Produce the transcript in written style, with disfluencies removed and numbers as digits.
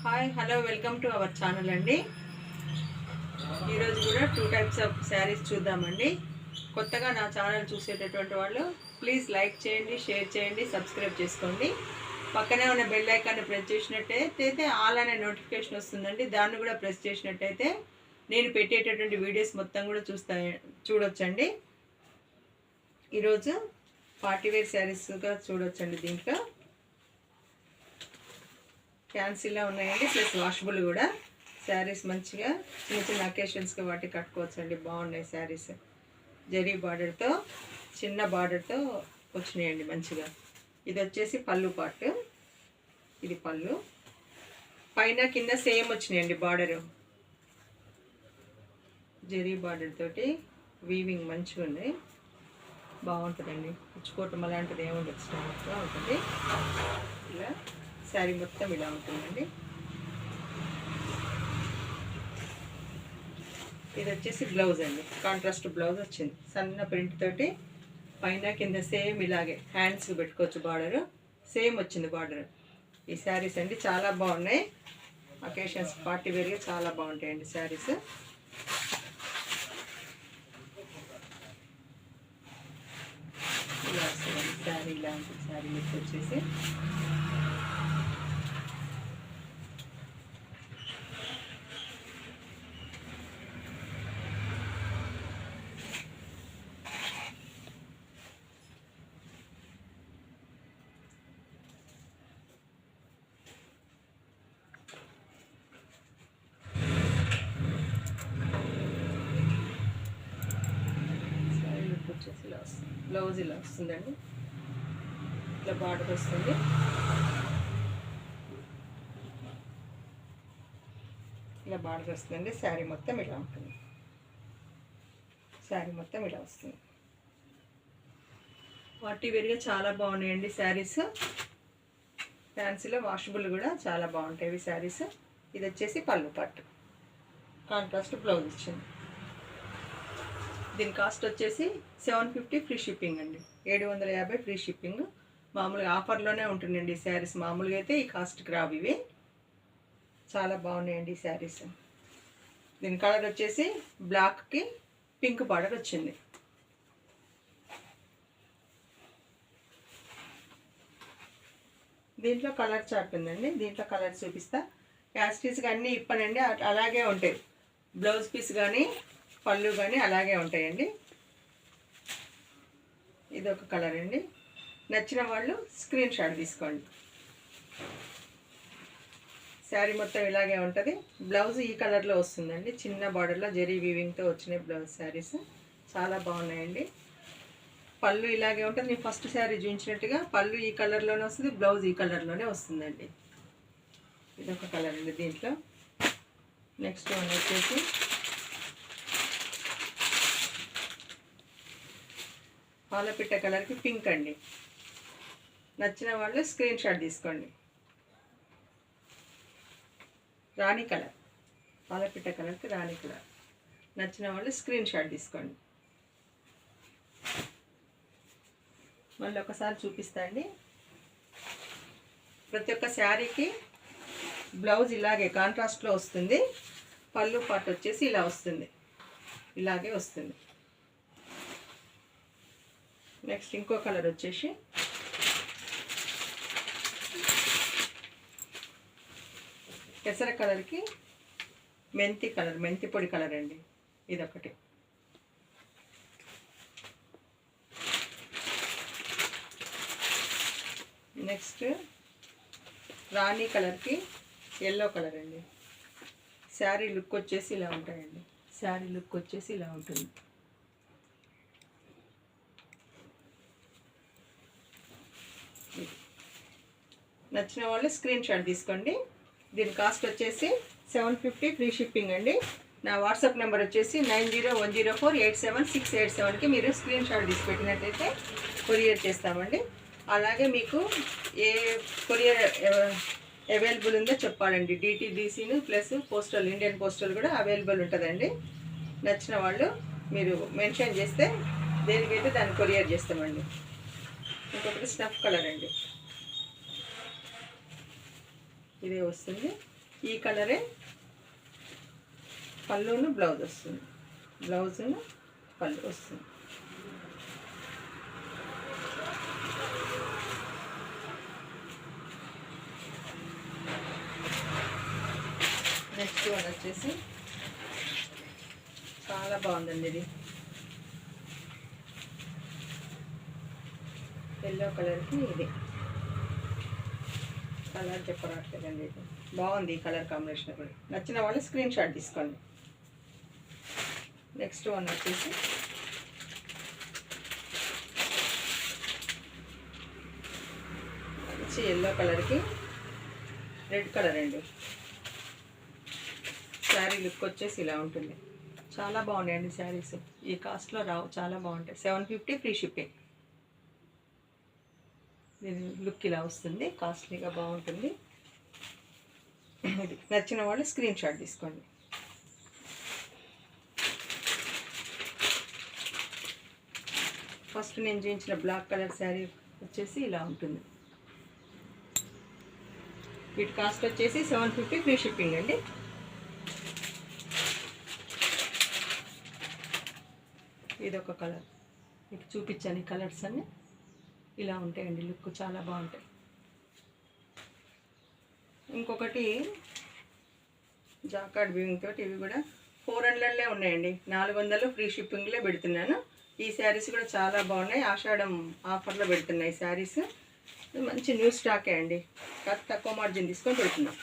Hi hello welcome to our channel అండి. ఈరోజు కూడా 2 టైప్స్ ఆఫ్ శారీస్ చూద్దామండి. కొత్తగా నా ఛానల్ చూసేటటువంటి వాళ్ళు ప్లీజ్ లైక్ చేయండి, షేర్ చేయండి, సబ్స్క్రైబ్ చేసుకోండి. పక్కనే ఉన్న బెల్ ఐకాన్ని ప్రెస్ చేసినట్టయితే ఆల్ అనే నోటిఫికేషన్ వస్తుందండి. దాన్ని కూడా ప్రెస్ చేసినట్టయితే నేను పెట్టేటటువంటి వీడియోస్ మొత్తం కూడా చూడొచ్చండి. ఈరోజు పార్టీవేర్ శారీస్గా చూడొచ్చండి. దీంట్లో ఫ్యాన్సీలా ఉన్నాయండి, ప్లస్ వాషబుల్ కూడా. శారీస్ మంచిగా చిన్న చిన్న అకేషన్స్కి వాటికి కట్టుకోవచ్చండి. బాగున్నాయి శారీస్. జరీ బార్డర్తో, చిన్న బార్డర్తో వచ్చినాయండి మంచిగా. ఇది వచ్చేసి పళ్ళు పార్ట్, ఇది పళ్ళు. పైన కింద సేమ్ వచ్చినాయండి బార్డరు. జరీ బార్డర్ తోటి వీవింగ్ మంచిగా ఉంది, బాగుంటుందండి. పుచ్చుకోవటం అలాంటిది ఏముండదు, స్టాండ్గా ఉంటుంది. ఇలా శారీ మొత్తం ఇలా ఉంటుందండి. ఇది వచ్చేసి బ్లౌజ్ అండి, కాంట్రాస్ట్ బ్లౌజ్ వచ్చింది. సన్న ప్రింట్ తోటి పైన కింద సేమ్ ఇలాగే హ్యాండ్స్కి పెట్టుకోవచ్చు. బార్డరు సేమ్ వచ్చింది బార్డర్. ఈ శారీస్ అండి చాలా బాగున్నాయి. అకేషన్స్ పార్టీ వేర్గా చాలా బాగుంటాయండి శారీస్. ఇలా వస్తుంది శారీ. ఇలా ఉంటుంది శారీ లుక్ వచ్చేసి. ఇలా వస్తుంది బ్లౌజ్. ఇలా వస్తుందండి, ఇట్లా బార్డర్ వస్తుంది. ఇలా బార్డర్ వస్తుందండి. శారీ మొత్తం ఇలా ఉంటుంది. శారీ మొత్తం ఇలా వస్తుంది. పార్టీ వేర్గా చాలా బాగున్నాయండి శారీస్. ఫ్యాన్సీలో వాషబుల్ కూడా చాలా బాగుంటాయి ఇవి శారీస్. ఇది వచ్చేసి పళ్ళు పట్టు, కాంట్రాస్ట్ బ్లౌజ్ ఇచ్చింది. దీని కాస్ట్ వచ్చేసి 750 ఫ్రీ షిప్పింగ్ అండి. 750 ఫ్రీ షిప్పింగ్. మామూలుగా ఆఫర్లోనే ఉంటుందండి ఈ శారీస్. మామూలుగా అయితే ఈ కాస్ట్కి రావు ఇవి. చాలా బాగున్నాయండి ఈ శారీస్. దీని కలర్ వచ్చేసి బ్లాక్కి పింక్ బార్డర్ వచ్చింది. దీంట్లో కలర్ చార్ట్ ఉందండి. దీంట్లో కలర్ చూపిస్తా. యాస్టీస్గా అన్నీ ఇప్పనండి, అలాగే ఉంటాయి. బ్లౌజ్ పీస్ కానీ పళ్ళు కానీ అలాగే ఉంటాయండి. ఇది ఒక కలర్ అండి. నచ్చిన వాళ్ళు స్క్రీన్ షాట్ తీసుకోండి. శారీ మొత్తం ఇలాగే ఉంటుంది. బ్లౌజ్ ఈ కలర్లో వస్తుందండి, చిన్న బార్డర్లో జరీ వీవింగ్తో వచ్చిన బ్లౌజ్. శారీస్ చాలా బాగున్నాయండి. పళ్ళు ఇలాగే ఉంటుంది. నేను ఫస్ట్ శారీ చూపించినట్టుగా పళ్ళు ఈ కలర్లోనే వస్తుంది, బ్లౌజ్ ఈ కలర్లోనే వస్తుందండి. ఇదొక కలర్ అండి. దీంట్లో నెక్స్ట్ వన్ వచ్చేసి పాలపిట్ట కలర్కి పింక్ అండి. నచ్చిన వాళ్ళు స్క్రీన్ షాట్ తీసుకోండి. రాణి కలర్, పాలపిట్ట కలర్కి రాణి కలర్. నచ్చిన వాళ్ళు స్క్రీన్ షాట్ తీసుకోండి. మళ్ళీ ఒకసారి చూపిస్తా అండి. ప్రతి ఒక్క శారీకి బ్లౌజ్ ఇలాగే కాంట్రాస్ట్లో వస్తుంది. పళ్ళు పార్ట్ వచ్చేసి ఇలా వస్తుంది, ఇలాగే వస్తుంది. నెక్స్ట్ ఇంకో కలర్ వచ్చేసి పెసర కలర్కి మెంతి కలర్, మెంతి పొడి కలర్ అండి. ఇదొకటి. నెక్స్ట్ రాణి కలర్కి ఎల్లో కలర్ అండి. శారీ లుక్ వచ్చేసి ఇలా ఉంటాయండి. శారీ లుక్ వచ్చేసి ఇలా ఉంటుంది. నచ్చిన వాళ్ళు స్క్రీన్ షాట్ తీసుకోండి. దీని కాస్ట్ వచ్చేసి 750 ఫ్రీ షిప్పింగ్ అండి. నా వాట్సాప్ నెంబర్ వచ్చేసి 9010487687కి మీరు స్క్రీన్ షాట్ తీసి పెట్టినట్టయితే కొరియర్ చేస్తామండి. అలాగే మీకు ఏ కొరియర్ అవైలబుల్ ఉందో చెప్పాలండి. DTDCను ప్లస్ పోస్టల్, ఇండియన్ పోస్టల్ కూడా అవైలబుల్ ఉంటుందండి. నచ్చిన వాళ్ళు మీరు మెన్షన్ చేస్తే దేనికైతే దాన్ని కొరియర్ చేస్తామండి. ఇంకొకటి స్నఫ్ కలర్ అండి, ఇదే వస్తుంది. ఈ కలరే పళ్ళును బ్లౌజ్ వస్తుంది, బ్లౌజును పళ్ళు వస్తుంది. నెక్స్ట్ వన్ వచ్చేసి చాలా బాగుందండి. ఇది ఎల్లో కలర్కి ఇది కలర్ చెప్పరాట్లేదండి. ఇది బాగుంది. ఈ కలర్ కాంబినేషన్ కూడా నచ్చిన వాళ్ళు స్క్రీన్ షాట్ తీసుకోండి. నెక్స్ట్ వన్ వచ్చేసి మంచి ఎల్లో కలర్కి రెడ్ కలర్ అండి. శారీ లుక్ వచ్చేసి ఇలా ఉంటుంది. చాలా బాగున్నాయండి శారీస్. ఈ కాస్ట్లో రావు, చాలా బాగుంటాయి. 750 ఫ్రీ షిప్పింగ్. దీని లుక్ ఇలా వస్తుంది, కాస్ట్లీగా బాగుంటుంది. ఇది నచ్చిన వాళ్ళు స్క్రీన్ షాట్ తీసుకోండి. ఫస్ట్ నేను చూపించిన బ్లాక్ కలర్ శారీ వచ్చేసి ఇలా ఉంటుంది. వీటి కాస్ట్ వచ్చేసి 750 ఫ్రీ షిప్పింగ్ అండి. ఇదొక కలర్, మీకు చూపించాను. ఈ కలర్స్ అన్నీ ఇలా ఉంటాయండి. లుక్ చాలా బాగుంటాయి. ఇంకొకటి జాకార్డ్ వీవింగ్ తోటి, ఇవి కూడా 400లే ఉన్నాయండి. 400 ఫ్రీ షిప్పింగ్లో పెడుతున్నాను. ఈ శారీస్ కూడా చాలా బాగున్నాయి. ఆషాఢం ఆఫర్లో పెడుతున్నాయి శారీస్. మంచి న్యూ స్టాకే అండి. తక్కువ మార్జిన్ తీసుకొని పెడుతున్నాం.